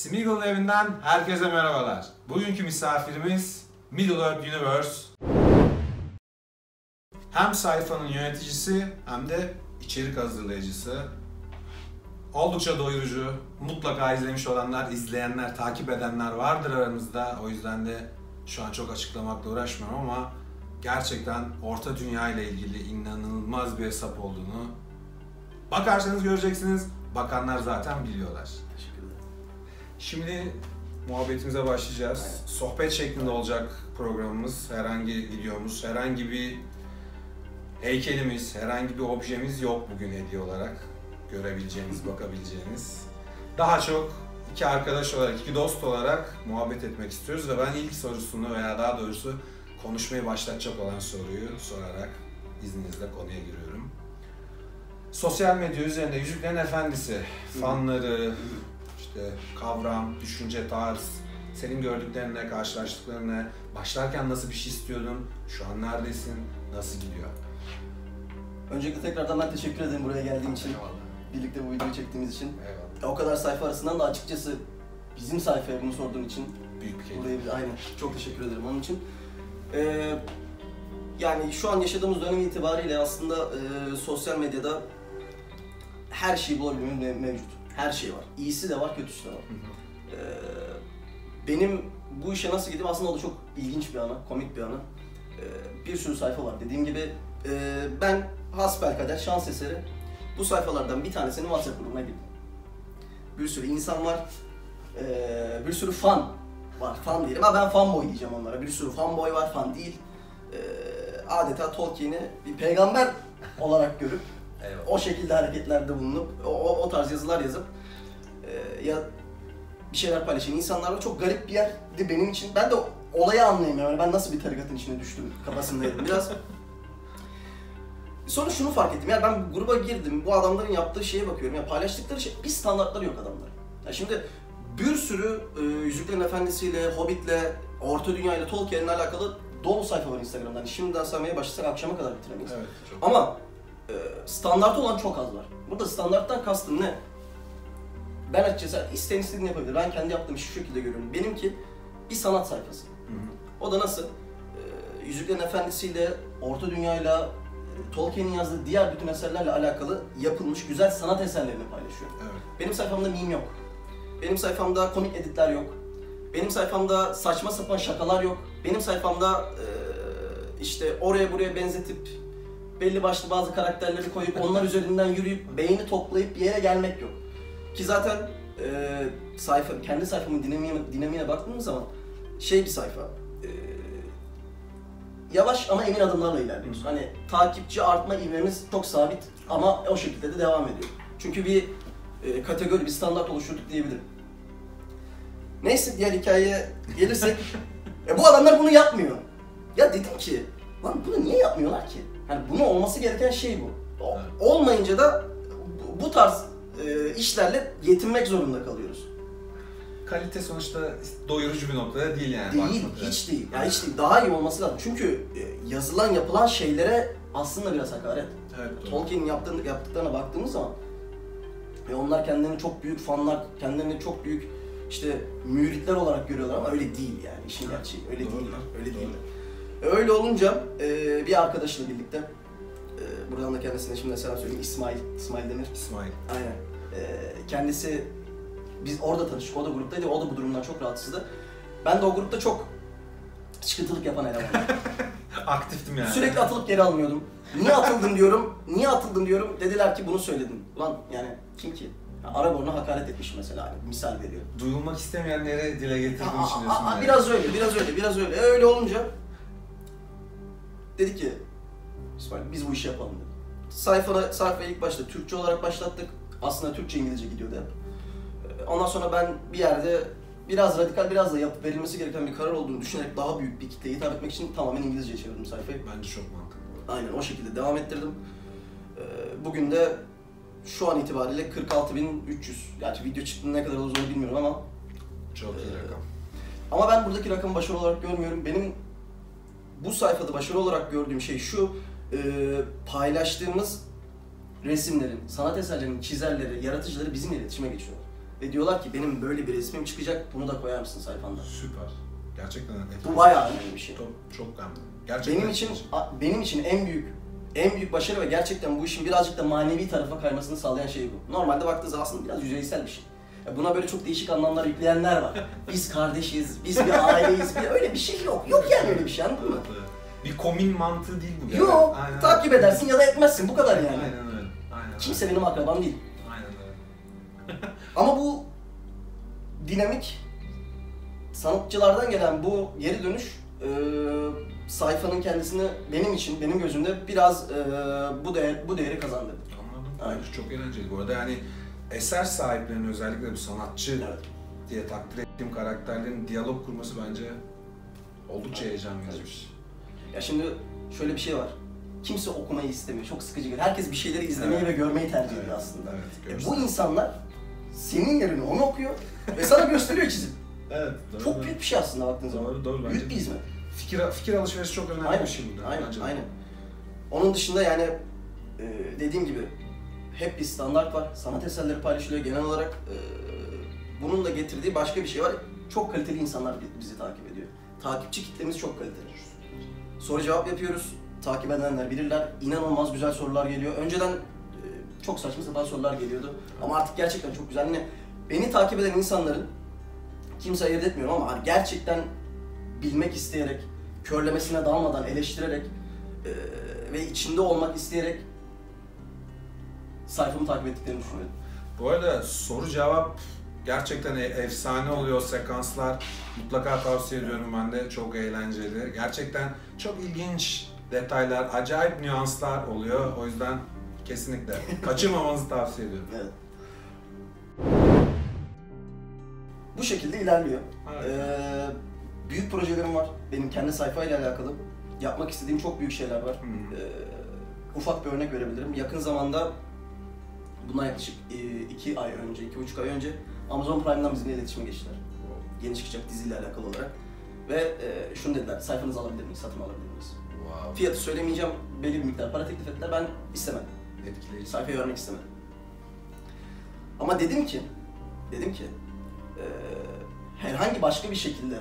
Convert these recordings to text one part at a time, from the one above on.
Smeagol'un evinden herkese merhabalar. Bugünkü misafirimiz Middle-earth Universe. Hem sayfanın yöneticisi hem de içerik hazırlayıcısı. Oldukça doyurucu, mutlaka izlemiş olanlar, izleyenler, takip edenler vardır aranızda. O yüzden de şu an çok açıklamakla uğraşmıyorum ama gerçekten Orta Dünya ile ilgili inanılmaz bir hesap olduğunu bakarsanız göreceksiniz. Bakanlar zaten biliyorlar. Şimdi muhabbetimize başlayacağız. Aynen. Sohbet şeklinde olacak programımız. Herhangi videomuz, herhangi bir heykelimiz, herhangi bir objemiz yok bugün hediye olarak. Görebileceğiniz, bakabileceğiniz. Daha çok iki arkadaş olarak, iki dost olarak muhabbet etmek istiyoruz ve ben ilk sorusunu veya daha doğrusu konuşmayı başlatacak olan soruyu sorarak izninizle konuya giriyorum. Sosyal medya üzerinde Yüzüklerin Efendisi fanları, işte kavram, düşünce, tarz, senin gördüklerine, karşılaştıklarına, başlarken nasıl bir şey istiyordun, şu an neredesin, nasıl gidiyor? Öncelikle tekrardan ben teşekkür ederim buraya geldiğim için. Eyvallah. Birlikte bu videoyu çektiğimiz için. Eyvallah. O kadar sayfa arasından da açıkçası bizim sayfaya bunu sorduğun için Büyük bir keyif. aynen çok teşekkür ederim onun için. Yani şu an yaşadığımız dönem itibariyle aslında sosyal medyada her şeyi bulabilmemiz mevcut. Her şey var. İyisi de var, kötüsü de var. Benim bu işe nasıl gittim aslında o da çok ilginç bir ana, komik bir ana. Bir sürü sayfa var. Dediğim gibi ben hasbelkader şans eseri bu sayfalardan bir tanesinin WhatsApp grubuna girdim. Bir sürü insan var, bir sürü fan var, fan diyelim ama ben fanboy diyeceğim onlara. Bir sürü fanboy var, fan değil. Adeta Tolkien'i bir peygamber olarak görüp o şekilde hareketlerde bulunup, o tarz yazılar yazıp ya bir şeyler paylaşan insanlarla çok garip bir yerdi benim için. Ben de olayı anlayamıyorum. Yani ben nasıl bir tarikatın içine düştüm kafasındaydım biraz. Sonra şunu fark ettim. Yani ben gruba girdim. Bu adamların yaptığı şeye bakıyorum. Ya paylaştıkları şey bir standartları yok adamların. Ya şimdi bir sürü Yüzüklerin Efendisi'yle, Hobbit'le, Orta Dünya ile Tolkien'le alakalı dolu sayfa var Instagram'dan. Şimdiden saymaya başlasak akşama kadar bitiremeyiz. Evet, ama standart olan çok az var. Burada standarttan kastım ne? Ben açıkçası isteyen istediğini yapabilir. Ben kendi yaptığım işi şu şekilde görüyorum. Benimki bir sanat sayfası. O da nasıl? Yüzüklerin Efendisi'yle, Orta Dünya'yla, Tolkien'in yazdığı diğer bütün eserlerle alakalı yapılmış güzel sanat eserlerini paylaşıyor. Evet. Benim sayfamda meme yok. Benim sayfamda komik editler yok. Benim sayfamda saçma sapan şakalar yok. Benim sayfamda işte oraya buraya benzetip belli başlı bazı karakterleri koyup onlar üzerinden yürüyüp beğeni toplayıp bir yere gelmek yok. Ki zaten kendi sayfamın dinamiğine baktığımız zaman bir sayfa. Yavaş ama emin adımlarla ilerliyoruz. Hani takipçi artma ivmemiz çok sabit ama o şekilde de devam ediyor. Çünkü bir kategori, bir standart oluşturduk diyebilirim. Neyse diğer hikayeye gelirsek, bu adamlar bunu yapmıyor. Ya dedim ki, lan bunu niye yapmıyorlar ki? Hani bunun olması gereken şey bu. Olmayınca da bu tarz işlerle yetinmek zorunda kalıyoruz. Kalite sonuçta doyurucu bir noktada değil yani. Değil, hiç değil. Yani hiç değil. Daha iyi olması lazım. Çünkü yazılan, yapılan şeylere aslında biraz hakaret. Evet, Tolkien'in yaptıklarına baktığımız zaman onlar kendilerini çok büyük fanlar, kendilerini çok büyük işte müritler olarak görüyorlar ama öyle değil yani işin gerçeği. Öyle değiller. Öyle değiller. Öyle olunca bir arkadaşla birlikte buradan da kendisine şimdi selam söyleyeyim. İsmail Demir. İsmail. Aynen. Kendisi biz orada tanıştık, o da gruptaydı, o da bu durumdan çok rahatsızdı. Ben de o grupta çok çıkıntılık yapan elemanım. Aktiftim yani. Sürekli atılıp geri almıyordum. Niye atıldın diyorum. Dediler ki bunu söyledin. Ulan yani kim ki? Aragorn'a hakaret etmiş mesela, hani misal veriyorum. Duyulmak istemeyenleri dile getirdiğin için diyorsun yani. Biraz öyle. Öyle olunca dedi ki İsmail biz bu işi yapalım dedi. Sayfayı ilk başta Türkçe olarak başlattık. Aslında Türkçe İngilizce gidiyordu hep. Ondan sonra ben bir yerde biraz radikal, biraz da verilmesi gereken bir karar olduğunu düşünerek daha büyük bir kitleye hitap etmek için tamamen İngilizce'ye çevirdim sayfayı. Bence çok mantıklı. Aynen o şekilde devam ettirdim. Bugün de şu an itibariyle 46.300. Gerçi video çıktığında ne kadar olduğunu bilmiyorum ama çok iyi rakam. Ama ben buradaki rakamı başarı olarak görmüyorum. Benim bu sayfada başarı olarak gördüğüm şey şu, paylaştığımız resimlerin, sanat eserlerinin çizerleri, yaratıcıları bizimle iletişime geçiyorlar. ve diyorlar ki benim böyle bir resmim çıkacak, bunu da koyar mısın sayfanda? Süper. Gerçekten Bu bayağı önemli bir şey. Çok önemli. Gerçekten benim için en büyük başarı ve gerçekten bu işin birazcık da manevi tarafa kaymasını sağlayan şey bu. Normalde baktığınız zaman aslında biraz yüzeysel bir şey. Buna böyle çok değişik anlamlar yükleyenler var. Biz kardeşiz, biz bir aileyiz, öyle bir şey yok. Yok yani öyle bir şey, anladın mı? Bir komün mantığı değil bu. Yok, takip edersin ya da etmezsin, bu kadar yani. Aynen öyle. Kimse benim akrabam değil. Aynen öyle. Ama bu dinamik, sanatçılardan gelen bu geri dönüş sayfanın kendisini benim gözümde biraz bu değeri kazandı. Anladım. Aynen. Çok eğlenceli. Bu arada yani eser sahiplerinin özellikle bu sanatçı diye takdir ettiğim karakterlerin diyalog kurması bence oldukça heyecan verici bir şey. Ya şimdi şöyle bir şey var. Kimse okumayı istemiyor. Çok sıkıcı geliyor. Herkes bir şeyleri izlemeyi ve görmeyi tercih ediyor aslında. Evet, bu insanlar senin yerine onu okuyor ve sana gösteriyor çizim. Evet. Doğru, çok büyük bir şey aslında baktığın zaman. Doğru bence. Büyük bir hizmet. Fikir alışverişi çok önemli bir şey burada. Aynen. Onun dışında yani dediğim gibi hep bir standart var. Sanat eserleri paylaşılıyor genel olarak. Bunun da getirdiği başka bir şey var. Çok kaliteli insanlar bizi takip ediyor. Takipçi kitlemiz çok kaliteli. Soru cevap yapıyoruz. Takip edenler bilirler. İnanılmaz güzel sorular geliyor. Önceden çok saçma sapan sorular geliyordu. Ama artık gerçekten çok güzel. Yani beni takip eden insanların, kimse ayırt etmiyorum ama gerçekten bilmek isteyerek, körlemesine dalmadan eleştirerek ve içinde olmak isteyerek sayfamı takip ettiklerini düşünüyorum. Bu arada soru cevap gerçekten efsane oluyor sekanslar. Mutlaka tavsiye ediyorum ben de. Çok eğlenceli. Gerçekten çok ilginç detaylar, acayip nüanslar oluyor. O yüzden kesinlikle kaçırmamanızı tavsiye ediyorum. Evet. Bu şekilde ilerliyor. Büyük projelerim var. Benim kendi sayfayla alakalı. Yapmak istediğim çok büyük şeyler var. Ufak bir örnek verebilirim. Yakın zamanda, bundan yaklaşık 2 ay önce, 2,5 ay önce Amazon Prime'dan bizimle iletişime geçtiler. Yeni çıkacak diziyle alakalı olarak. Ve şunu dediler, sayfanızı alabilir miyiz, satın alabilir miyiz? Wow. Fiyatı söylemeyeceğim, belli bir miktar para teklif ettiler, ben istemedim. Etkileyici. Sayfayı vermek istemedim. Ama dedim ki, herhangi başka bir şekilde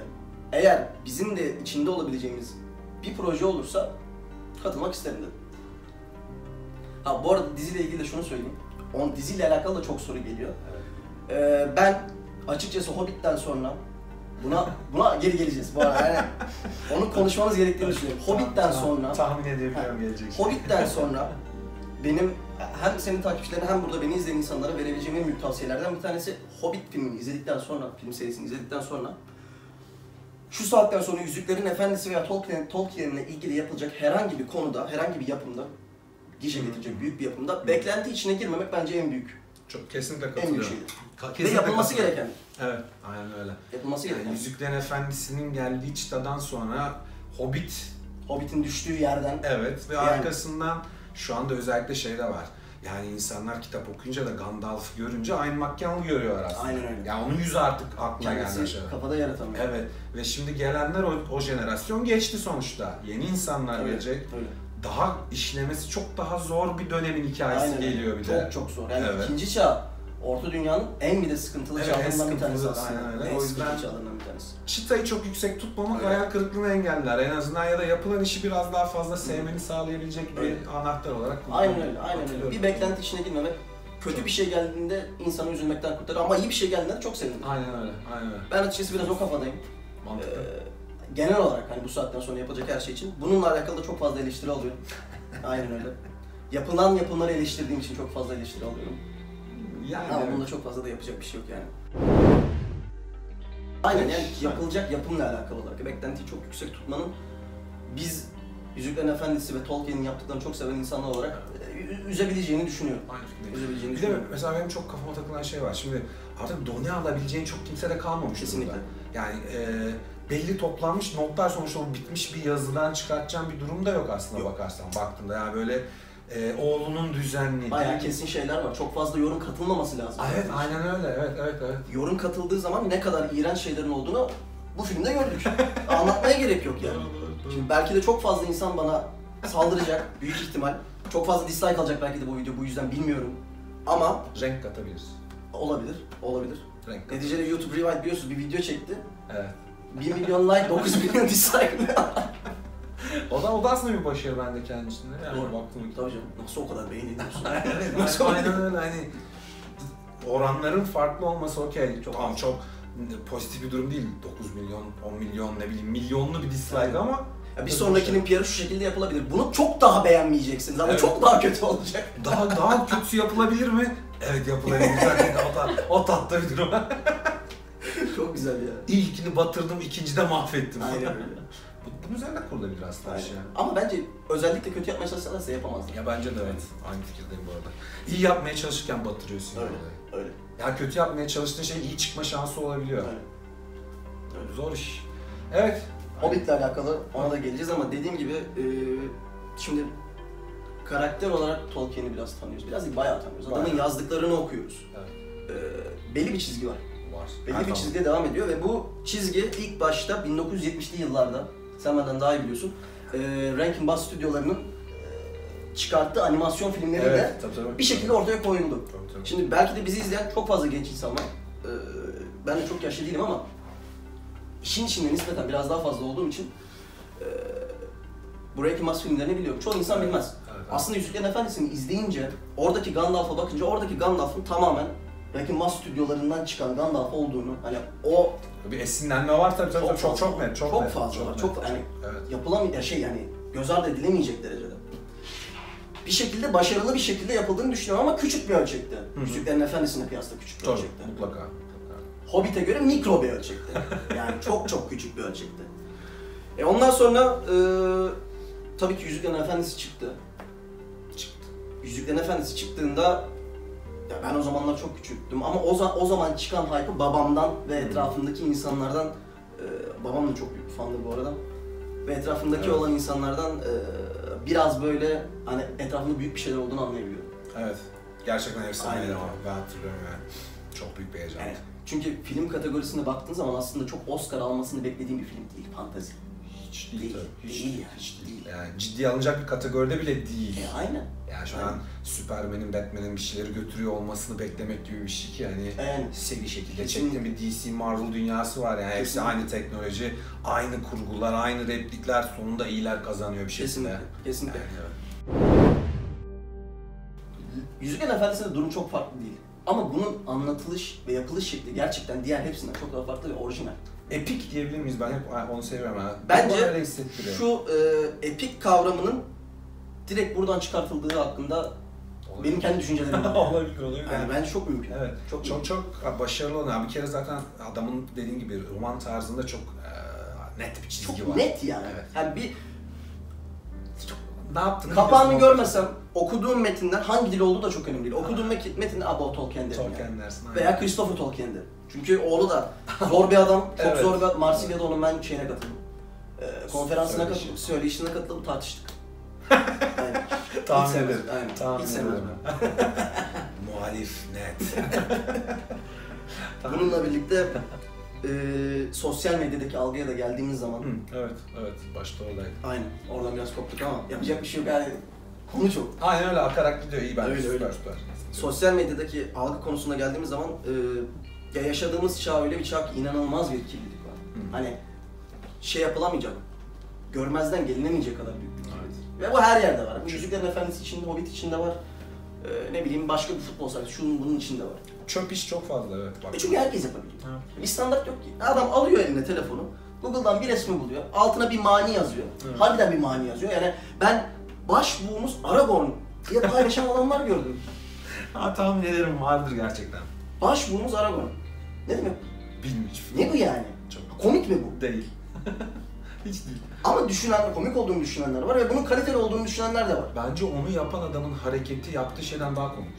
eğer bizim de içinde olabileceğimiz bir proje olursa katılmak isterim dedim. Ha, bu arada diziyle ilgili de şunu söyleyeyim. Diziyle alakalı da çok soru geliyor. Evet. Ben açıkçası Hobbit'ten sonra buna geri geleceğiz bu arada. Yani onu konuşmamız gerektiğini düşünüyorum. Hobbit'ten sonra tahmin edebiliyorum gelecek. Hobbit'ten sonra benim hem senin takipçilerine hem burada beni izleyen insanlara verebileceğim en büyük tavsiyelerden bir tanesi, Hobbit filmini izledikten sonra, film serisini izledikten sonra şu saatten sonra Yüzüklerin Efendisi veya Tolkien'le ilgili yapılacak herhangi bir konuda, herhangi bir yapımda, gişe getirecek büyük bir yapımda beklenti içine girmemek bence en büyük. Çok kesinlikle En büyük katılıyorum. şeydir. Ve yapılması gereken. Evet, aynen öyle. Yapılması gereken. Yüzüklerin Efendisi'nin geldiği çıtadan sonra Hobbit'in düştüğü yerden. Evet ve yani arkasından şu anda özellikle şey de var. Yani insanlar kitap okuyunca da Gandalf'ı görünce aynı McKell'ı görüyorlar aslında. Aynen öyle. Yani onun yüzü artık aklına gelmiş. Kendisi kafada yaratamıyor. Evet ve şimdi gelenler o jenerasyon geçti sonuçta. Yeni insanlar gelecek. Öyle. Daha işlemesi çok daha zor bir dönemin hikayesi geliyor bir de. Çok zor. Yani ikinci çağ, Orta Dünya'nın en bir de sıkıntılı çağlarından bir tanesi aslında. Aynen öyle. En o yüzden sıkıntılı çağlarından bir tanesi. çıtayı çok yüksek tutmamak hayal kırıklığını engeller. En azından ya da yapılan işi biraz daha fazla sevmeni sağlayabilecek bir anahtar olarak. Aynen öyle. Bir beklenti içine girmemek, kötü bir şey geldiğinde insanı üzülmekten kurtarır ama iyi bir şey geldiğinde çok sevinirim. Aynen öyle. Ben açıkçası biraz o kafadayım. Mantıklı. Genel olarak hani bu saatten sonra yapılacak her şey için bununla alakalı da çok fazla eleştiri alıyorum. Aynen öyle. Yapılan yapımları eleştirdiğim için çok fazla eleştiri alıyorum. Yani ama bunda çok fazla da yapacak bir şey yok yani. Aynen yani yapılacak yapımla alakalı olarak beklentiyi çok yüksek tutmanın biz Yüzüklerin Efendisi ve Tolkien'in yaptıklarını çok seven insanlar olarak üzebileceğini düşünüyorum. Bir de mesela benim çok kafama takılan şey var. Şimdi artık done alabileceğin çok kimse de kalmamış. Kesinlikle. Durumda. Yani belli toplanmış notlar sonuçta o bitmiş bir yazıdan çıkartacağım bir durum da yok aslında bakarsan baktığında. Yani böyle oğlunun düzenli. Bayağı kesin şeyler var. Çok fazla yorum katılmaması lazım. Evet, aynen öyle. Evet. Yorum katıldığı zaman ne kadar iğrenç şeylerin olduğunu bu filmde gördük. Anlatmaya gerek yok yani. Şimdi belki de çok fazla insan bana saldıracak, büyük ihtimal. Çok fazla dislike alacak belki de bu video, bu yüzden bilmiyorum. Ama renk katabiliriz. Olabilir, olabilir. Renk. Neticede YouTube Rewind biliyorsunuz bir video çekti. Evet. 1 milyon like, 9 milyon dislike. O da aslında bir başarı bende kendisinde. Yani Doğru. baktım. Tabii canım. Nasıl o kadar beğeniliyorsun? Evet, Nasıl aynen öyle. Hani oranların farklı olması okey. Tamam, çok pozitif bir durum değil. 9 milyon, 10 milyon, ne bileyim milyonlu bir dislike Evet. ama Ya bir sonrakinin PR'ı şu şekilde yapılabilir. Bunu çok daha beğenmeyeceksiniz ama Evet. çok daha kötü olacak. daha kötüsü yapılabilir mi? Evet, yapılabilir. Zaten o tatlı bir durum. Çok güzel ya. İlkini batırdım, ikincide mahvettim. Aynen öyle. Bunun üzerine kurulabilir aslında bir şey. Ama bence özellikle kötü yapmaya çalışsalarsa yapamazlar. Ya bence de evet. Aynı fikirdeyim bu arada. İyi yapmaya çalışırken batırıyorsun. Öyle, yani. öyle. Ya kötü yapmaya çalıştığın şey iyi çıkma şansı olabiliyor. Öyle. Zor iş. Evet. Hobbit'le alakalı ona da geleceğiz ama dediğim gibi şimdi karakter olarak Tolkien'i biraz tanıyoruz. Biraz değil, bayağı tanıyoruz. Adamın Bayağı. yazdıklarını okuyoruz. Evet. Belli bir çizgi var. Var. Belli bir çizgiye devam ediyor ve bu çizgi ilk başta 1970'li yıllarda, sen benden daha iyi biliyorsun, Rankin Bass stüdyolarının çıkarttığı animasyon filmleriyle tabii. bir şekilde ortaya koyuldu. Tabii. Şimdi belki de bizi izleyen çok fazla genç insan var. Ben de çok yaşlı değilim ama işin içinde nispeten biraz daha fazla olduğum için bu Rankin Bass filmlerini biliyorum. Çoğu insan bilmez. Evet. Aslında Yüzüklerin Efendisi'ni izleyince, oradaki Gandalf'a bakınca oradaki Gandalf'ın tamamen Rankin Bass stüdyolarından çıkan Gandalf olduğunu, hani o Bir esinlenme var tabii. Çok net. çok net. fazla var. net. Çok yani Evet. yapılamıyor şey yani göz ardı edilemeyecek derecede. Bir şekilde başarılı bir şekilde yapıldığını düşünüyorum ama küçük bir ölçekte. Yüzüklerin Efendisi'ne kıyasla küçük bir Tabii, ölçekte. mutlaka. Hobbit'e göre mikro bir ölçekte. Yani çok küçük bir ölçekte. Ondan sonra tabii ki Yüzüklerin Efendisi çıktı. Yüzüklerin Efendisi çıktığında ya ben o zamanlar çok küçüktüm ama o zaman çıkan hype'ı babamdan ve etrafındaki insanlardan babam da çok büyük bir fandır bu arada. Ve etrafındaki olan insanlardan biraz böyle hani etrafında büyük bir şeyler olduğunu anlayabiliyorum. Evet. Gerçekten efsaneydi Aynen. ama ben hatırlıyorum yani. Çok büyük bir heyecandı. Yani çünkü film kategorisine baktığın zaman aslında çok Oscar almasını beklediğim bir film değil, fantezi. Hiç değil, Değil, tabii. değil yani, Hiç değil. Yani ciddiye alınacak bir kategoride bile değil. Aynen. Yani şu Aynen. an Superman'in, Batman'in bir şeyleri götürüyor olmasını beklemek gibi bir şey ki yani Yani. seri şekilde Kesinlikle. çektiğim bir DC Marvel dünyası var yani hepsi Kesinlikle. aynı teknoloji, aynı kurgular, aynı replikler, sonunda iyiler kazanıyor bir şekilde. Kesinlikle, kesinlikle. Yani, evet. Yüzüklerin Efendisi'nde durum çok farklı değil. Ama bunun anlatılış ve yapılış şekli gerçekten diğer hepsinden çok daha farklı ve orijinal. Epik diyebilir miyiz? Ben hep onu seviyorum ha. Bence Bana öyle hissettiriyor. şu epik kavramının direkt buradan çıkartıldığı hakkında benim kendi düşüncelerim var. olabilir. Yani bence çok mümkün. Evet. Çok Çok başarılı olan. Bir kere zaten adamın dediğin gibi roman tarzında çok net bir çizgi çok var. net yani. Evet. Yani bir Ne yaptın? kapağını görmesem okuduğum metinler hangi dil olduğu da çok önemli değil. Okuduğum metinler o Tolkien derim yani. Tolkien dersin. aynen. Veya Christopher Tolkien'dir. Çünkü oğlu da zor bir adam, çok Evet. zor bir Marsilya'da onun ben şeyine katıldım. Konferansına Söyleşi. katıldım, söyleşine katıldım, tartıştık. Aynen. Tahmin Hiç sevmez, ederim. aynen. Tahmin Hiç sevmez ederim. Muhalif net. Bununla birlikte sosyal medyadaki algıya da geldiğimiz zaman Evet. Başta oradaydı. aynen oradan biraz koptuk ama yapacak bir şey yok yani konu çok. Aynen öyle akarak gidiyor. İyi bence. Öyle, Süper. Sosyal medyadaki algı konusuna geldiğimiz zaman ya yaşadığımız çağ öyle bir çağ ki inanılmaz bir kirlilik var. Hani şey yapılamayacak, görmezden gelinemeyecek kadar büyük bir kirlilik. Ve bu her yerde var. Yüzüklerin Efendisi içinde, Hobbit içinde var. Ne bileyim başka bir futbol sahası, şunun bunun içinde var. Çöp iş çok fazla evet. Bak. Çünkü herkes yapabiliyor. Evet. Bir standart yok ki. Adam alıyor eline telefonu, Google'dan bir resmi buluyor, altına bir mani yazıyor. Evet. Harbiden bir mani yazıyor. Yani ben başbuğumuz Aragorn diye paylaşan adamlar gördüm. Tahmin ederim vardır gerçekten. Başbuğumuz Aragorn. Ne demek? Bilmiyorum. Ne bu yani? Çok Komik mi bu? değil. Hiç değil. Ama komik olduğunu düşünenler var ve bunun kaliteli olduğunu düşünenler de var. Bence onu yapan adamın hareketi yaptığı şeyden daha komik.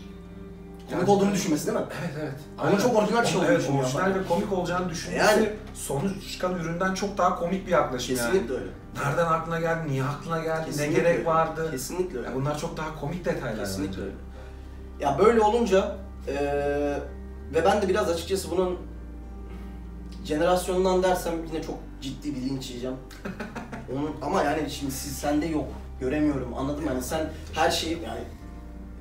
Komik olduğunu düşünmesi değil mi? Evet. Onun çok orijinal bir şey olduğunu Evet, düşünüyor orijinal yapan. ve komik olacağını düşünmesi Yani. sonuç çıkan üründen çok daha komik bir yaklaşım yani. Kesinlikle öyle. Nereden aklına geldi, niye aklına geldi, Kesinlikle ne gerek öyle. vardı? Kesinlikle öyle. Ya bunlar çok daha komik detaylar Kesinlikle bence. öyle. Ya böyle olunca ve ben de biraz açıkçası bunun jenerasyondan dersem yine çok ciddi bir linç yiyeceğim. Ama yani şimdi sende yok. Göremiyorum. Anladın mı? Yani sen her şeyi yani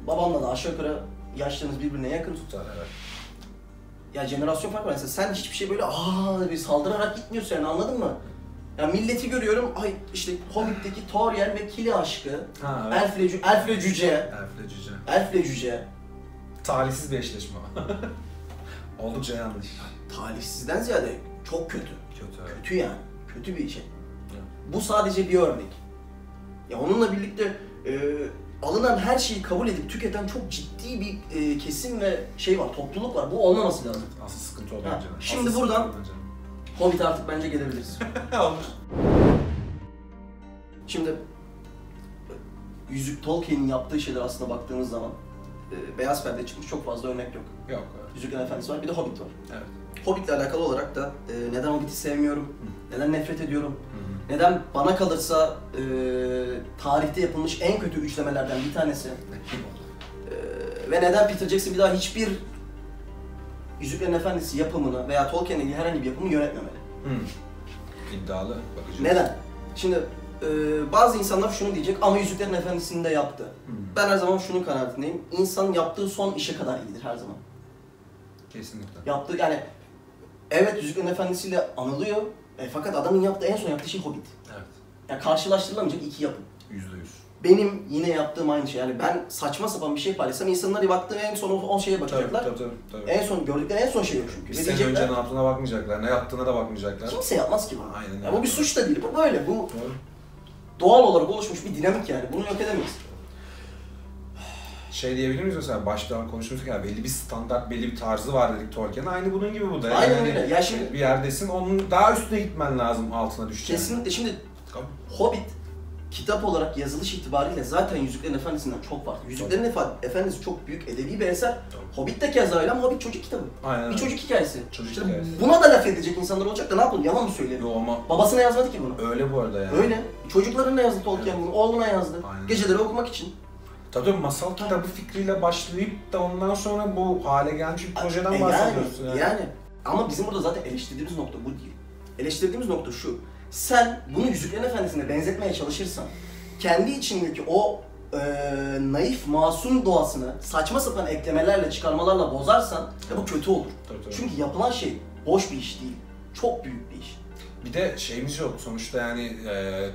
babamla da aşağı yukarı yaşlarınız birbirine yakın. Tutar evet. ya jenerasyon farkı var. Mesela sen hiçbir şey böyle bir saldırarak gitmiyorsun yani, anladın mı? Ya milleti görüyorum, ay işte Hobbit'teki Tauriel ve Kili aşkı, Elf'le cüce. Elf'le cüce. Talihsiz bir eşleşme. Oldukça yanlış. Talihsizden ziyade çok kötü. Kötü. Kötü yani. Kötü bir şey. Bu sadece bir örnek. Ya onunla birlikte alınan her şeyi kabul edip tüketen çok ciddi bir kesim ve şey var, topluluk var. Bu olmaması lazım. Asıl sıkıntı olan canım. Şimdi buradan Hobbit artık bence gelebiliriz. Olur. Şimdi Tolkien'in yaptığı şeyler aslında baktığımız zaman Beyaz Perde çıkmış çok fazla örnek yok. Yok. Yüzüklerin Efendisi var, bir de Hobbit var. Evet. Hobbit'le alakalı olarak da neden Hobbit'i sevmiyorum, neden nefret ediyorum, neden bana kalırsa tarihte yapılmış en kötü üçlemelerden bir tanesi ve neden Peter Jackson bir daha hiçbir Yüzüklerin Efendisi yapımını veya Tolkien'le ilgili herhangi bir yapımı yönetmemeli. İddialı bakacağız. Neden? Şimdi bazı insanlar şunu diyecek ama Yüzüklerin Efendisi'ni de yaptı. Ben her zaman şunun kanaatindeyim. İnsan yaptığı son işe kadar iyidir her zaman. Kesinlikle. Yaptığı yani evet Yüzüklerin Efendisi'yle anılıyor fakat adamın en son yaptığı şey Hobbit. Evet. Yani karşılaştırılamayacak iki yapım. %100. Benim yine yaptığım aynı şey. Yani ben saçma sapan bir şey paylaşsam insanlar baktığı en son o şeye bakacaklar. Tabii. En son gördükleri en son şey yok çünkü. Bir sene önce ne yaptığına bakmayacaklar, ne yaptığına da bakmayacaklar. Kimse yapmaz ki bunu. Aynen. Ya bu bir suç da değil, bu böyle. Bu Doğru. doğal olarak oluşmuş bir dinamik yani. Bunu yok edemeyiz. Şey diyebilir miyiz mesela baştan konuşmuştuk ya belli bir standart, belli bir tarzı var dedik Tolkien'in. Aynı bunun gibi bu da. Aynen yani öyle. Ya şimdi bir yerdesin, onun daha üstüne gitmen lazım, altına düşeceksin. kesinlikle. Şimdi Hobbit kitap olarak yazılış itibariyle zaten Yüzüklerin Efendisi'nden çok farklı. Yüzüklerin Efendisi çok büyük edebi bir eser. Hobbit de keza öyle ama Hobbit çocuk kitabı. Aynen. Bir çocuk hikayesi. Çocuk İşte hikayesi. buna da laf edecek insanlar olacak da ne yapalım, yalan mı söyleyelim? Yo ama Babasına yazmadı ki bunu. öyle bu arada yani. Öyle. Çocuklarına yazdı Tolkien bunu, oğluna yazdı. Aynen. Geceleri okumak için. Tabii masal kitabı fikriyle başlayıp da ondan sonra bu hale gelmiş bir projeden bahsediyorsun yani. Ama bizim burada zaten eleştirdiğimiz nokta bu değil. Eleştirdiğimiz nokta şu. Sen bunu Yüzüklerin Efendisi'ne benzetmeye çalışırsan, kendi içindeki o naif, masum doğasını saçma sapan eklemelerle, çıkarmalarla bozarsan bu kötü olur. Tabii. Çünkü yapılan şey boş bir iş değil. Çok büyük bir iş. Bir de şeyimiz yok sonuçta yani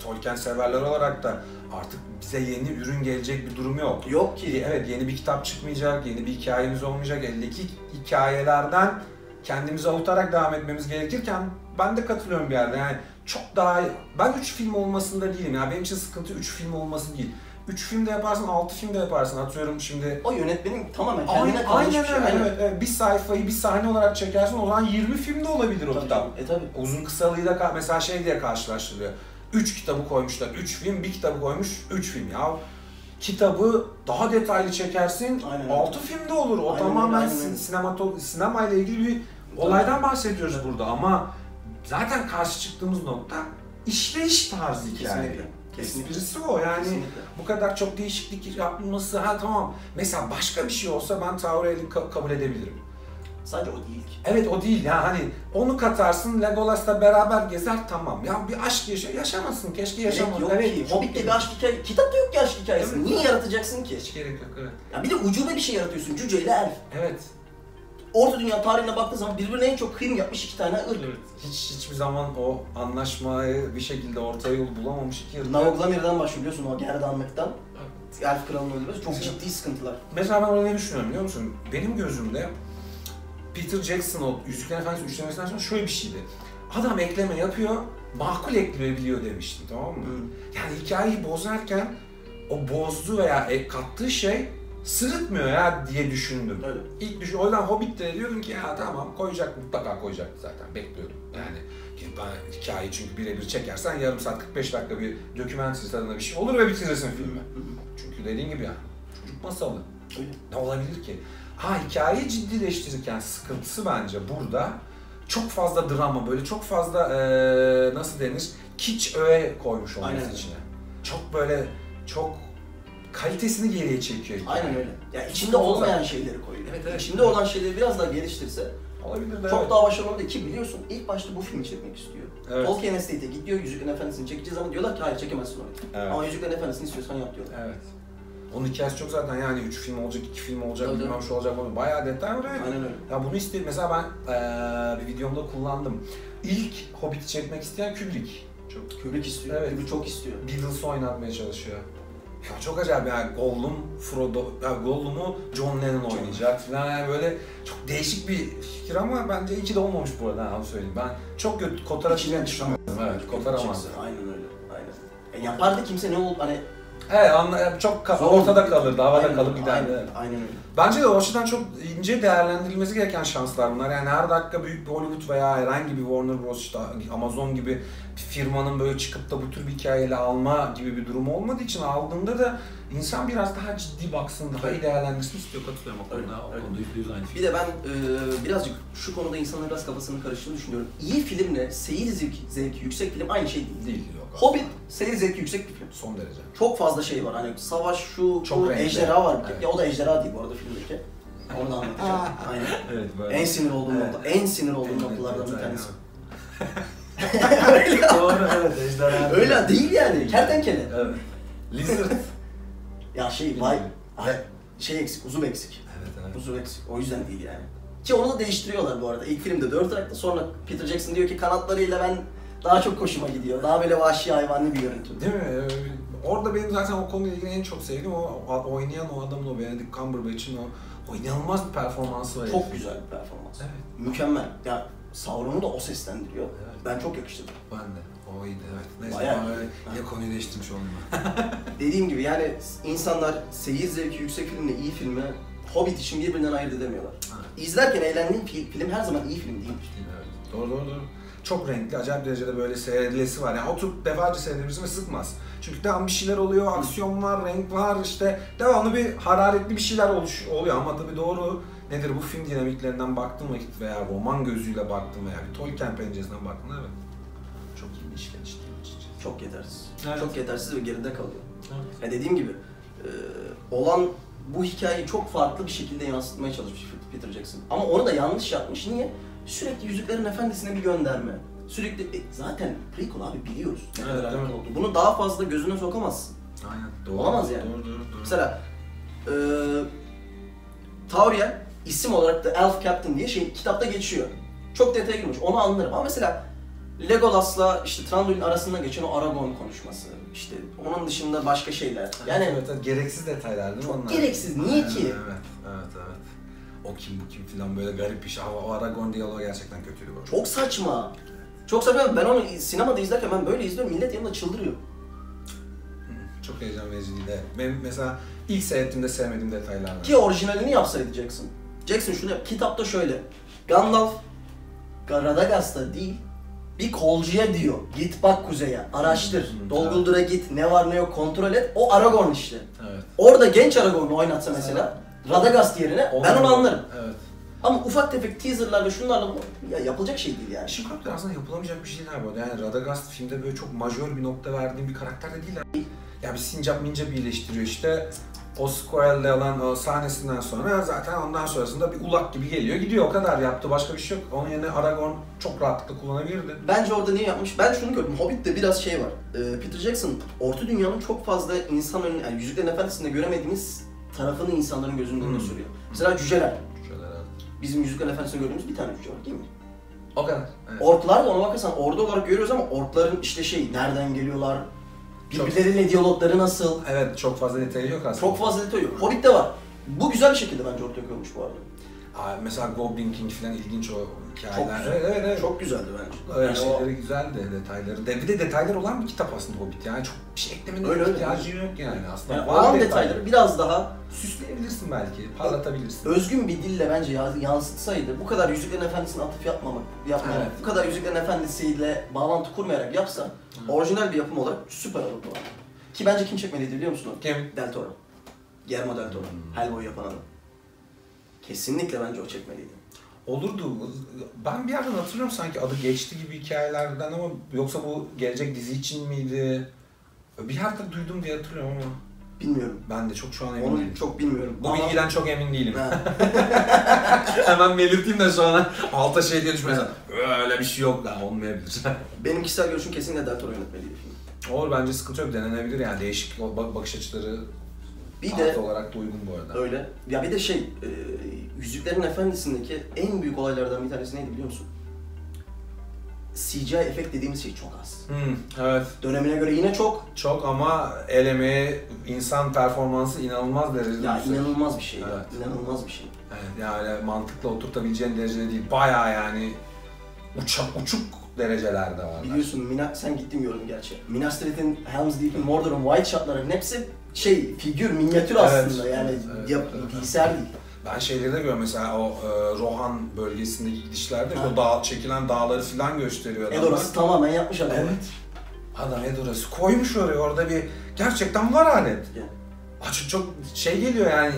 Tolkien severler olarak da artık bize yeni ürün gelecek bir durum yok. Yok ki. Evet, yeni bir kitap çıkmayacak, yeni bir hikayemiz olmayacak. Eldeki hikayelerden kendimizi avutarak devam etmemiz gerekirken ben de katılıyorum bir yerde. Yani çok daha, ben 3 film olmasında değilim. Yani benim için sıkıntı 3 film olması değil. 3 film de yaparsın, 6 film de yaparsın. Atıyorum şimdi. O yönetmenin tamamen kendine kalmış bir şey. Evet. Bir sayfayı bir sahne olarak çekersin, o zaman 20 film de olabilir o kitap. Tabii. Uzun kısalığıyla mesela şey diye karşılaştırılıyor. 3 kitabı koymuşlar, 3 film, bir kitabı koymuş, 3 film ya. Kitabı daha detaylı çekersin, 6 film de olur. O tamamen sinemayla ilgili bir olaydan bahsediyoruz burada ama zaten karşı çıktığımız nokta işleyiş tarzı hikaye. Kesinlikle. Esprisi o yani. Kesinlikle. Bu kadar çok değişiklik yapılması, tamam. Mesela başka bir şey olsa ben Tauriel'i kabul edebilirim. Sadece o değil ki. Evet, o değil ya, hani onu katarsın, Legolas'la beraber gezer, tamam. Ya bir aşk yaşamasın, keşke yaşamasın. Evet, Hobbit'te bir aşk hikayesi, kitapta yok ki aşk hikayesi. Evet. Niye yaratacaksın ki? Hiç gerek yok, evet. Ya bir de ucube bir şey yaratıyorsun, cüceyle elf. Evet. Orta Dünya tarihine baktığın zaman birbirine en çok kıyım yapmış iki tane ırk. Evet. Hiçbir zaman o anlaşmayı bir şekilde orta yol bulamamış iki ırk. Nauglamir'den başlıyor biliyorsun, o gerdanlıktan. Elf kralını öldürüyoruz. Çok ciddi sıkıntılar. Mesela ben orada ne düşünüyorum biliyor musun? Benim gözümde Peter Jackson o Yüzüklerin Efendisi üçlemesinden sonra şöyle bir şeydi. Adam ekleme yapıyor, makul ekleyebiliyor demiştim, tamam mı? Yani hikayeyi bozarken o bozduğu veya kattığı şey sırıtmıyor ya diye düşündüm. Öyle. O yüzden Hobbit'te diyordum ki ya tamam mutlaka koyacaktı zaten, bekliyordum. Yani ben hikayeyi çünkü birebir çekersen yarım saat 45 dakika bir dokümentary tadında bir şey olur ve bitirirsin filmi. Çünkü dediğin gibi yani çocuk masalı. Öyle. Ne olabilir ki? Hikayeyi ciddileştirirken sıkıntısı bence burada çok fazla drama, böyle çok fazla nasıl denir, kiç öğe koymuş olması içine. Çok böyle, çok kalitesini geriye çekiyor hikaye. Aynen öyle. Yani içinde olmayan şeyleri koyuyor. Evet. İçinde olan şeyleri biraz daha geliştirse olabilir de çok daha başarılı olabilir ki biliyorsun ilk başta bu filmi çekmek istiyor. Evet. Tolkien Estate'e gidiyor, Yüzüklerin Efendisi'ni çekeceğiz ama diyorlar ki hayır çekemezsin onu. Evet. Ama Yüzüklerin Efendisi'ni istiyorsan yap diyorlar. Evet. Onun hikayesi çok zaten yani 3 film olacak, 2 film olacak, Tabii. bilmem şu olacak, bunu bayağı detay var. Aynen öyle. Ya bunu istedim. Mesela ben bir videomda kullandım. İlk Hobbit'i çekmek isteyen Kubrick. Kubrick istiyor. Evet. Kubrick çok istiyor. Beatles'ı oynatmaya çalışıyor. Ya çok acayip yani Gollum, Frodo, ya Gollum'u John Lennon oynayacak falan yani böyle çok değişik bir fikir ama bence iyi ki de olmamış bu arada onu söyleyeyim. Ben çok kötü kotarabileceğini düşünmüyorum. Evet, kotaramaz. Aynen öyle. Aynen. Yapardı kimse ne oldu hani. Evet, çok ortada kalırdı, havada Aynen, kalıp giderdi. Aynen öyle. Bence de o açıdan çok ince değerlendirilmesi gereken şanslar bunlar. Yani her dakika büyük bir Hollywood veya herhangi bir Warner Bros. İşte Amazon gibi bir firmanın böyle çıkıp da bu tür bir hikayeyle alma gibi bir durum olmadığı için aldığında da insan biraz daha ciddi baksın, daha iyi değerlendirsin istiyor. Katılıyorum o konuda. O konuda %100 aynı fikir. Bir de ben birazcık şu konuda insanların biraz kafasının karıştığını düşünüyorum. İyi filmle seyir zevki yüksek film aynı şey değil. Değil, yok. Hobbit seyir zevki yüksek bir film. Son derece. Çok fazla şey var. Hani savaş, şu, Çok bu, renkli. ejderha var. Evet. Ya o da ejderha değil bu arada filmdeki. Onu da anlatacağım. Aynen. Evet, böyle. En sinir olduğum Evet. nokta. En sinir olduğum Evet, noktalardan bir evet, tanesi. Doğru, evet, ejderha. Öyle değil yani. Kertenkele. Evet. Lizard. Ya şey eksik, uzuv eksik. Evet. Uzuv eksik. O yüzden değil yani. Ki onu da değiştiriyorlar bu arada. İlk filmde 4 ayakta, sonra Peter Jackson diyor ki kanatlarıyla ben daha çok hoşuma gidiyor. Daha böyle vahşi hayvanlı bir görüntü. Değil mi? Orada benim zaten o konuyla ilgili en çok sevdiğim o oynayan o adamın, o Benedict Cumberbatch'in o inanılmaz bir performansı var. Çok güzel bir performans. Evet. Mükemmel. Ya Sauron'u da o seslendiriyor. Evet. Ben çok yakıştırdım. Ben de. O iyiydi, evet. Neyse, Bayağı ben iyi. böyle yine konuyu değiştirmiş oldum ben. Dediğim gibi yani insanlar seyir zevki yüksek filmle iyi filmi Hobbit için birbirinden ayırt edemiyorlar. Evet. İzlerken eğlendiğin film her zaman iyi film değil. Evet. Doğru. Çok renkli, acayip derecede böyle seyredilesi var. Yani oturup defalarca seyredebilirsin ve sıkmaz. Çünkü devamlı bir şeyler oluyor, aksiyon var, renk var, işte devamlı bir hararetli bir şeyler oluyor ama tabii doğru nedir bu film dinamiklerinden baktığım vakit veya roman gözüyle baktığım veya bir Tolkien penceresinden baktığımda evet. Çok iyi bir işler işte. Çok yetersiz. Evet. Çok yetersiz ve geride kalıyor. Evet. Ya dediğim gibi olan bu hikayeyi çok farklı bir şekilde yansıtmaya çalışmış Peter Jackson. Ama onu da yanlış yapmış. Niye? Sürekli Yüzüklerin Efendisi'ne bir gönderme. Sürekli zaten prequel abi biliyoruz ne Evet, kadar değil mi? alakalı oldu. Bunu daha fazla gözüne sokamazsın. Aynen. Doğru. Olamaz yani. Doğru. Mesela Tauriel isim olarak da Elf Captain diye kitapta geçiyor. Çok detaya girmiş. Onu anlarım ama mesela Legolas'la işte Thranduil'in arasında geçen o Aragorn konuşması, işte onun dışında başka şeyler. Yani evet, gereksiz detaylar değil mi onlar? gereksiz. Niye ki? Evet. O kim bu kim filan böyle garip bir şey. O Aragorn diyaloğu gerçekten kötüydü bu. Çok saçma. Çok saçma. Ben onu sinemada izlerken ben böyle izliyorum. Millet yanında çıldırıyor. Çok heyecan vericiydi. Benim mesela ilk seyrettiğimde sevmediğim detaylar var. Ki orijinalini yapsaydı Jackson. Jackson şunu yap. Kitapta şöyle. Gandalf Radagast'a değil, bir kolcuya diyor. Git bak kuzeye, araştır. Dol git, ne var ne yok kontrol et. O Aragorn işte. Evet. Orada genç Aragorn'u oynatsa mesela, Radagast yerine ben onu anlarım. Evet. Ama ufak tefek teaserlar ve şunlarla bu yapılacak şey değil yani. İşin kaptı aslında yapılamayacak bir şeyler bu arada. Yani Radagast filmde böyle çok majör bir nokta verdiğim bir karakter de değil. Ya bir sincap mincap iyileştiriyor işte. O Squirrel'le olan o sahnesinden sonra zaten ondan sonrasında bir ulak gibi geliyor gidiyor, o kadar yaptı, başka bir şey yok. Onun yerine Aragorn çok rahatlıkla kullanabilirdi. Bence orada niye yapmış? Ben şunu gördüm. Hobbit'te biraz şey var. Peter Jackson, Orta Dünya'nın çok fazla insan önüne, yani Yüzüklerin Efendisi'nde göremediğimiz tarafını insanların gözünün önüne sürüyor. Mesela cüceler. Bizim Yüzüklerin Efendisi'nde gördüğümüz bir tane cüce var değil mi? O kadar. Evet. Orklar da ona bakarsan ordu olarak görüyoruz ama orkların işte nereden geliyorlar, birbirleriyle diyalogları nasıl? Evet, çok fazla detayı yok aslında. Çok fazla detay yok. Hobbit'te var. Bu güzel bir şekilde bence ortaya koymuş bu arada. Mesela Goblin King falan ilginç o hikayeler. Çok güzel. Evet. Çok güzeldi bence. Öyle Yani şeyleri güzeldi, detayları. Bir de detaylar olan bir kitap aslında Hobbit. Yani çok bir şey eklemenin Öyle. ihtiyacı yok yani aslında. Yani var olan detayları biraz daha süsleyebilirsin belki, parlatabilirsin. özgün bir dille bence yansıtsaydı, bu kadar Yüzüklerin Efendisi'ne atıf yapmamak, Evet. bu kadar Yüzüklerin Efendisi'yle bağlantı kurmayarak yapsa, orijinal bir yapım olarak süper olurdu. Ki bence kim çekmeliydi biliyor musun? Kim? Del Toro. Guillermo del Toro. Hellboy yapan adam. Kesinlikle bence o çekmeliydi. Olurdu. Ben bir yerden hatırlıyorum sanki adı geçti gibi hikayelerden ama yoksa bu gelecek dizi için miydi? Bir yerde duydum diye hatırlıyorum ama Bilmiyorum. ben de çok şu an emin Onu değilim. çok bilmiyorum. Bu bilgiden çok emin değilim. Ha. Hemen belirteyim de sonra alta şey diye düşmesin. Öyle bir şey yok lan, olmayabilir. Benim kişisel görüşüm kesinlikle Del Toro yönetmeliydi film. Olur, bence sıkıntı yok, denenebilir yani, değişik bakış açıları Bir Tarih de olarak da uygun bu arada. öyle. Ya bir de Yüzüklerin Efendisi'ndeki en büyük olaylardan bir tanesi neydi biliyor musun? CGI efekt dediğimiz şey çok az. Evet. Dönemine göre yine çok. Çok ama el emeği, insan performansı inanılmaz derecede Ya yüksek. inanılmaz bir şey Evet. ya. İnanılmaz bir şey. Evet, yani öyle mantıkla oturtabileceğin derecede değil. Bayağı yani uçuk derecelerde var. Biliyorsun sen gittin gördün gerçi. Minas Tirith'in, Helm's Deep'in, Mordor'un, White Shot'ların hepsi figür, minyatür aslında yani bilgisayar değil. Ben şeyleri de görüyorum mesela o Rohan bölgesindeki gidişlerde o çekilen dağları falan gösteriyor. Edoras'ı tamamen yapmış adam. Evet. Adam Edoras'ı koymuş oraya, orada bir gerçekten var alet. Açık çok geliyor yani.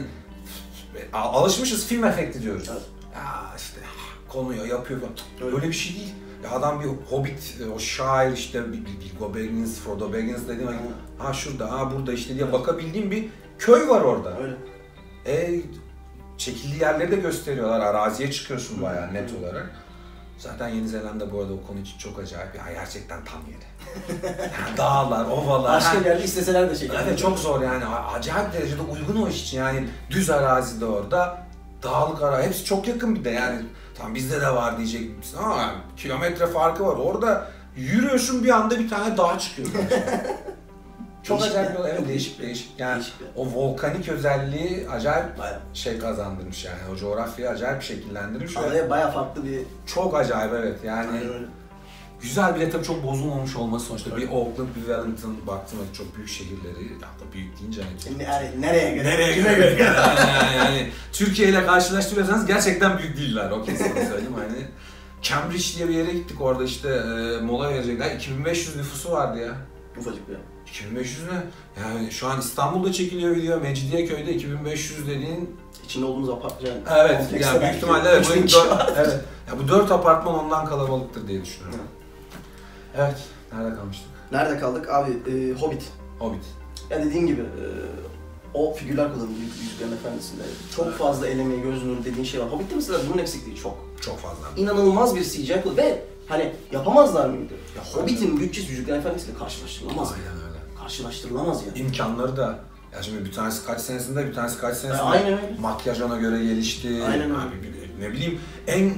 Alışmışız film efekti diyoruz. Evet. Ya işte konuyor, yapıyor falan. Öyle bir şey değil. Ya adam bir hobbit, o şair işte Bilbo Baggins, Frodo Baggins dediğim gibi şurada, burada işte diye bakabildiğim bir köy var orada. Öyle. Çekildiği yerleri de gösteriyorlar, araziye çıkıyorsun bayağı net olarak. Zaten Yeni Zelanda bu arada o konu için çok acayip ya, gerçekten tam yeri. Yani dağlar, ovalar. Başka bir yerde isteseler de Evet çok zor yani, acayip derecede uygun o iş için yani düz arazide orada, dağlık arazi, hepsi çok yakın bir de yani. Tam bizde de var diyecek misin ama yani, kilometre farkı var. Orada yürüyorsun bir anda bir tane dağ çıkıyor. Çok değişik acayip bir evet değişik. Yani değişik. O volkanik özelliği acayip kazandırmış yani. O coğrafyayı acayip şekillendirmiş. Bayağı farklı bir... Çok acayip evet yani. Güzel, bir de tabii çok bozulmamış olması sonuçta. Bir Auckland, bir Wellington baktım çok büyük şehirleri. Ya da büyük deyince nereye göre? Nereye göre? Yani Türkiye ile karşılaştırıyorsanız gerçekten büyük değiller, o kesin söyleyeyim hani. Cambridge diye bir yere gittik, orada işte mola verecekler. 2500 nüfusu vardı ya. Ufacık bir yer. 2500 ne? Yani şu an İstanbul'da çekiliyor video, Mecidiyeköy'de 2500 dediğin... İçinde olduğumuz apartman. Evet, yani büyük ihtimalle evet. Evet. Ya bu 4 apartman ondan kalabalıktır diye düşünüyorum. Evet, nerede kalmıştık? Nerede kaldık? Abi, Hobbit. Hobbit. Ya dediğim gibi, o figürler kullanıldı Yüzüklerin Efendisi'nde. Çok fazla elemeyi, göz nuru dediğin şey var. Hobbit'te mesela bunun eksikliği çok. Çok fazla. İnanılmaz bir CGI ve hani yapamazlar mıydı? Ya Hobbit'in bütçesi Yüzüklerin Efendisi'yle karşılaştırılamaz. Aynen öyle. Karşılaştırılamaz yani. İmkanları da, ya şimdi bir tanesi kaç senesinde, bir tanesi kaç senesinde. Aynen öyle. Makyaj ona göre gelişti. Aynen öyle. Ne bileyim, en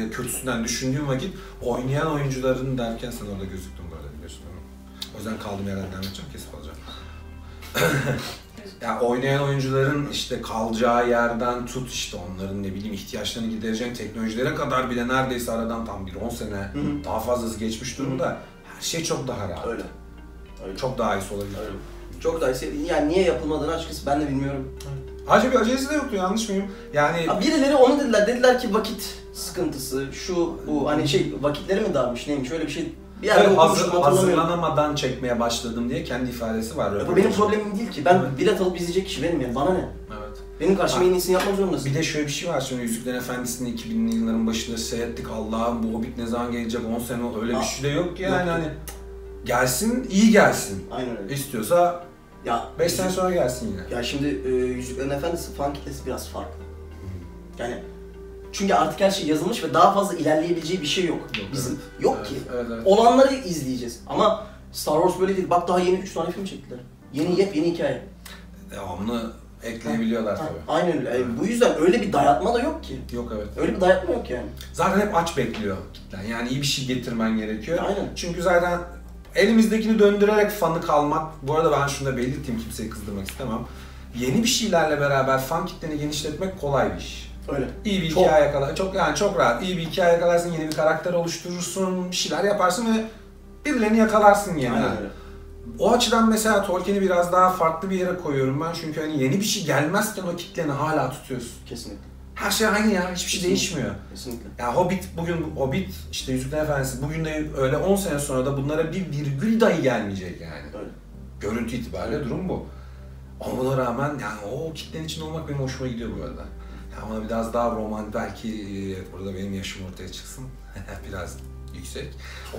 kötüsünden düşündüğüm vakit oynayan oyuncuların derken sen orada gözüktün bu arada, biliyorsun değil mi? O yüzden kaldığım yerden devam edeceğim, kesip alacağım. Ya oynayan oyuncuların işte kalacağı yerden tut, işte onların ne bileyim ihtiyaçlarını gidereceğin teknolojilere kadar bile neredeyse aradan tam bir 10 sene daha fazlası geçmiş durumda. Her şey çok daha rahat. Öyle. Çok daha iyisi olabilir. Öyle. Çok daha iyisi. Yani niye yapılmadığını açıkçası ben de bilmiyorum. Acaba bir acelesi de yoktu, yanlış mıyım? Yani birileri onu dediler. Dediler ki vakit sıkıntısı, şu bu hani vakitleri mi darmış neymiş öyle bir şey. Bir yerde hazırlanamadan çekmeye başladım diye kendi ifadesi var. Bu benim problemim değil ki. Ben bilet alıp izleyecek kişi benim yani. Bana ne? Evet. Benim karşıma en iyisini yapmak zorundasın. Bir de şöyle bir şey var, şimdi Yüzüklerin Efendisi'ni 2000'li yılların başında seyrettik. Allah'ım bu Hobbit ne zaman gelecek, 10 sene öyle bir şey de yok ki yani hani. Gelsin, iyi gelsin. Aynen öyle. İstiyorsa 5 sene sonra gelsin yine. Ya şimdi Yüzüklerin Efendisi fan kitlesi biraz farklı. Yani çünkü artık her şey yazılmış ve daha fazla ilerleyebileceği bir şey yok. Bizim yok ki. Evet. Olanları izleyeceğiz. Ama Star Wars böyle değil. Bak daha yeni 3 tane film çektiler. Yeni hikaye. Devamlı ekleyebiliyorlar tabii. Aynen öyle. Yani bu yüzden öyle bir dayatma da yok ki. Yok evet. Öyle bir dayatma yok yani. Zaten hep aç bekliyor kitlen. Yani iyi bir şey getirmen gerekiyor. Aynen. Çünkü zaten elimizdekini döndürerek fanı kalmak, bu arada ben şunu da belirteyim, kimseyi kızdırmak istemem. Yeni bir şeylerle beraber fan kitleni genişletmek kolay bir iş. Öyle. İyi bir hikaye yakalar, çok rahat. İyi bir hikaye yakalarsın, yeni bir karakter oluşturursun, bir şeyler yaparsın ve birilerini yakalarsın yani. Aynen öyle. O açıdan mesela Tolkien'i biraz daha farklı bir yere koyuyorum ben, çünkü hani yeni bir şey gelmezken o kitleni hala tutuyorsun. Kesinlikle. Her şey aynı ya, hiçbir şey değişmiyor. Kesinlikle. Ya Hobbit, işte Yüzüklerin Efendisi, bugün de öyle 10 sene sonra da bunlara bir virgül dahi gelmeyecek yani. Öyle. Görüntü itibariyle durum bu. Ama buna rağmen yani o kitlenin içinde olmak benim hoşuma gidiyor bu arada. Yani ona biraz daha romantik, belki burada benim yaşım ortaya çıksın, biraz yüksek.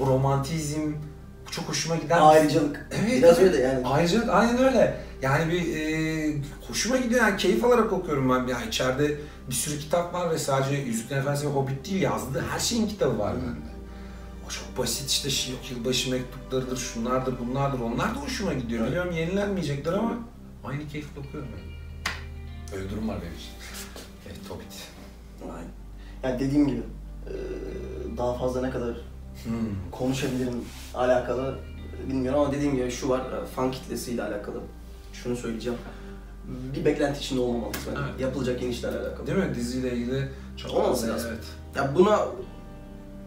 O romantizm çok hoşuma giden. Ayrıcalık. Evet. Biraz öyle yani. Ayrıcalık, aynen öyle. Yani bir hoşuma gidiyor, yani keyif alarak okuyorum ben. Yani içeride bir sürü kitap var ve sadece Yüzüklerin Efendisi ve Hobbit değil, yazdığı her şeyin kitabı var bende. O çok basit işte yılbaşı mektuplarıdır, şunlardır, bunlardır, onlar da hoşuma gidiyor. Biliyorum yenilenmeyecekler ama Aynı keyifle okuyorum ben. Öyle durum var benim için. Evet, Hobbit. Aynen. Yani dediğim gibi daha fazla ne kadar konuşabilirim alakalı bilmiyorum ama dediğim gibi şu var, fan kitlesiyle alakalı şunu söyleyeceğim. Bir beklenti içinde olmamalıyız bence. Evet. Yapılacak yeni işlerle alakalı. Değil mi? Diziyle ilgili çok olmaması lazım. Evet. Ya buna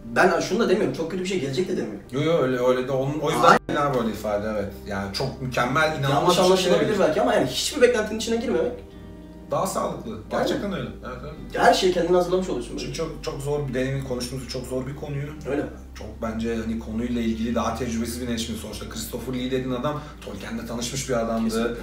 ben şunu da demiyorum, çok kötü bir şey gelecek de demiyorum. Yo öyle de onun o yüzden böyle ifade evet. Yani çok mükemmel, inanılmaz yanlış anlaşılabilir belki ama yani hiçbir beklentinin içine girmemek daha sağlıklı. Gerçekten öyle. Evet. her şeyi kendine hazırlamış oluyorsun. Çünkü çok zor, demin konuştuğumuz çok zor bir konuyu. Öyle. Çok bence hani konuyla ilgili daha tecrübesiz bir neşmi sonuçta. Christopher Lee dediğin adam Tolkien'le tanışmış bir adamdı. Kesinlikle.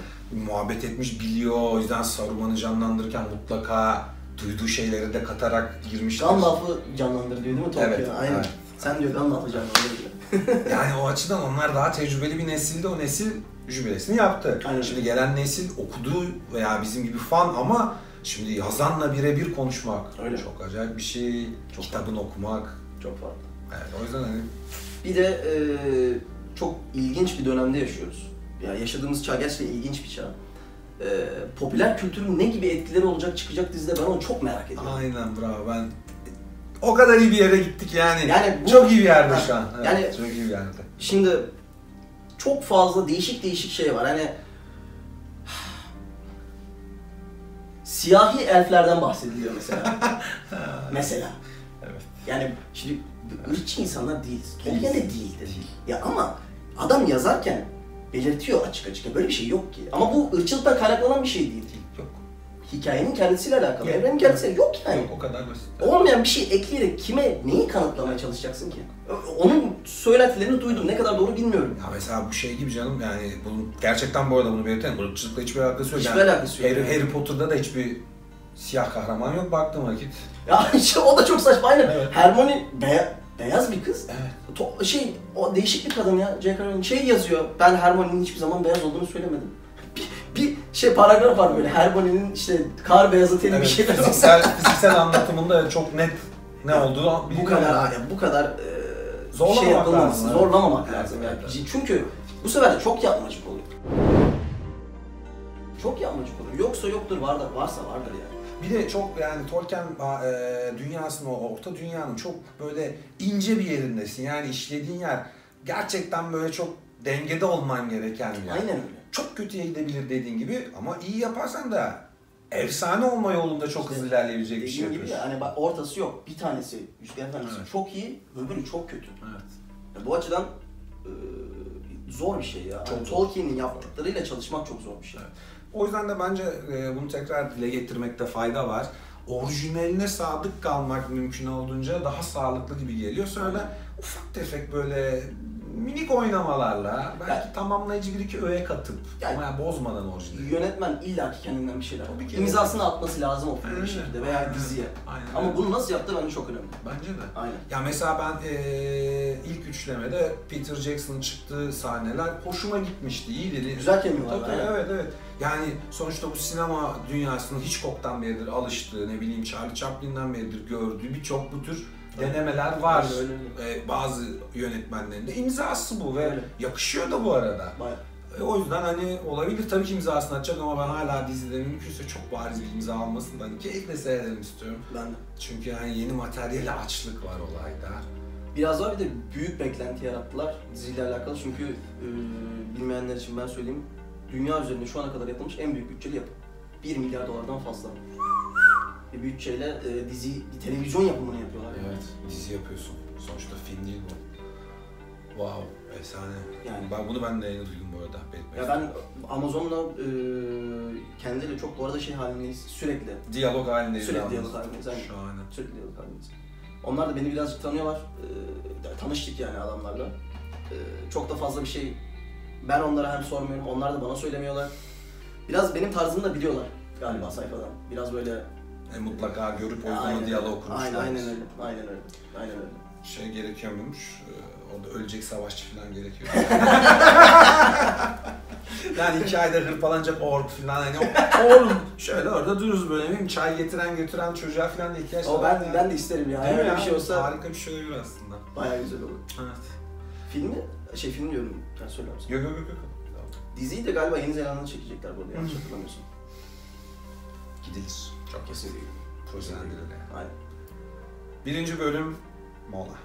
Muhabbet etmiş, biliyor. O yüzden Saruman'ı canlandırırken mutlaka duyduğu şeyleri de katarak girmiştir. Gandalf'ı canlandırıyor değil mi Tolkien? Evet. Aynen. Evet. Sen diyor Gandalf'ı canlandırıyor. Yani o açıdan onlar daha tecrübeli bir nesildi. O nesil jübilesini yaptı. Aynen. Şimdi gelen nesil okudu veya bizim gibi fan ama şimdi yazanla birebir konuşmak öyle. Çok acayip bir şey. Çok kitabını okumak. Çok farklı. Evet, o yüzden hani... Bir de çok ilginç bir dönemde yaşıyoruz. Yani yaşadığımız çağ gerçekten ilginç bir çağ. Popüler kültürün ne gibi etkileri olacak çıkacak dizide ben onu çok merak ediyorum. Aynen bravo ben... O kadar iyi bir yere gittik yani. Bu, çok iyi bir yerde şu an. Evet, yani çok iyi bir yerde. Şimdi çok fazla değişik şey var. Hani siyahi elflerden bahsediliyor mesela. mesela. Evet. Yani şimdi ırkçı insanlar değiliz. Tolkien de değildir. Ya ama adam yazarken belirtiyor açık. Böyle bir şey yok ki. Ama bu ırkçılıktan kaynaklanan bir şey değil. Yok. Hikayenin kendisiyle alakalı. Evrenin kendisiyle yok yani. Yok, o kadar basit. Olmayan bir şey ekleyerek kime neyi kanıtlamaya çalışacaksın ki? Onun söylentilerini duydum. Ne kadar doğru bilmiyorum. Ya mesela bu şey gibi canım yani bunun gerçekten bu arada bunu belirtelim. Irkçılıkla hiçbir alakası yok. Hiçbir yani alakası yok. Harry Potter'da da hiçbir siyah kahraman yok baktığım vakit. Ya işte o da çok saçma. Aynen. Evet. Hermione beyaz bir kız. Evet. O değişik bir kadın ya. J.K. Rowling yazıyor. Ben Hermione'nin hiçbir zaman beyaz olduğunu söylemedim. Bir paragraf var böyle. Hermione'nin işte kar beyazı teni bir şeyler. Fiziksel anlatımında çok net ne olduğu bu kadar zorlamamak lazım yani. Evet. Çünkü bu sefer de çok yapmacık oluyor. Çok yapmacık oluyor. Yoksa yoktur, varsa vardır yani. Bir de çok yani Tolkien dünyasının, o orta dünyanın çok böyle ince bir yerindesin. Yani işlediğin yer gerçekten böyle çok dengede olman gereken bir yer. Aynen öyle. Çok kötüye gidebilir dediğin gibi ama iyi yaparsan da efsane olma yolunda çok hızlı ilerleyebilecek bir şey Dediğim gibi yapıyorsun. hani bak ortası yok. Bir tanesi, Yüzgen Efendisi Evet. çok iyi, öbürü çok kötü. Evet. Ya bu açıdan zor bir şey ya. Çok Yani zor. Tolkien'in yaptıklarıyla çalışmak çok zor bir şey. Evet. O yüzden de bence bunu tekrar dile getirmekte fayda var. Orijinaline sadık kalmak mümkün olduğunca daha sağlıklı gibi geliyor. Sonra ufak tefek böyle minik oynamalarla belki tamamlayıcı bir iki öğe katıp ama yani bozmadan orijinali. Yönetmen illaki kendinden bir şeyler. Tabii ki. İmzasını atması lazım o filmin bir Aynen. şekilde veya diziye. Aynen. Ama bunu nasıl yaptı bence çok önemli. Bence de. Aynen. Ya mesela ben ilk üçlemede Peter Jackson'ın çıktığı sahneler hoşuma gitmişti, iyiydi. Güzel kelime var. Tabii, evet. Yani sonuçta bu sinema dünyasının Hitchcock'tan beridir alıştığı, ne bileyim Charlie Chaplin'den beridir gördüğü birçok bu tür denemeler var. Öyle. Bazı yönetmenlerin de imzası bu ve Öyle. yakışıyor da bu arada. Bayağı. O yüzden hani olabilir tabii ki imzasını atacak ama ben hala dizide mümkünse çok bariz bir imza almasını da hani keyifle seyredelim istiyorum. Ben de. Çünkü hani yeni materyale açlık var olayda. Biraz daha bir de büyük beklenti yarattılar diziyle alakalı çünkü bilmeyenler için ben söyleyeyim. Dünya üzerinde şu ana kadar yapılmış en büyük bütçeli yapım. 1 milyar dolardan fazla. Bir bütçeyle bir televizyon yapımını yapıyorlar. Evet, dizi yapıyorsun. Sonuçta film değil bu. Wow, efsane. Yani. Bunu ben de yeni duydum bu arada. Ya ben Amazon'la kendileri çok bu arada halindeyiz sürekli. Diyalog halindeyiz. Sürekli diyalog halindeyiz. Yani. Şahane. Sürekli diyalog halindeyiz. Onlar da beni birazcık tanıyorlar. Tanıştık yani adamlarla. Çok da fazla bir şey ben onlara hem sormuyorum, onlar da bana söylemiyorlar. Biraz benim tarzımı da biliyorlar galiba sayfadan. Biraz böyle mutlaka görüp o yüzden o diyalog kurmuşlar. Aynen öyle. Şey gerekiyor muymuş? Orada ölecek savaşçı falan gerekiyor. Yani 2 ayda hırpalanacak ork falan hani oğlum şöyle orada dururuz böyle değil mi? Çay götüren çocuğa falan da ihtiyaç var. Ben de isterim ya. Değil Öyle mi bir şey olsa harika bir şey olur aslında. bayağı güzel olur. Evet. Film diyorum. Ben söyler misin? Yok. Diziyi de galiba Yeni Zelanda'da çekecekler bu arada, yanlış hatırlamıyorsam. Gidilir. Çok kesin değil. Projelendirilir yani. Aynen. 1. bölüm mola.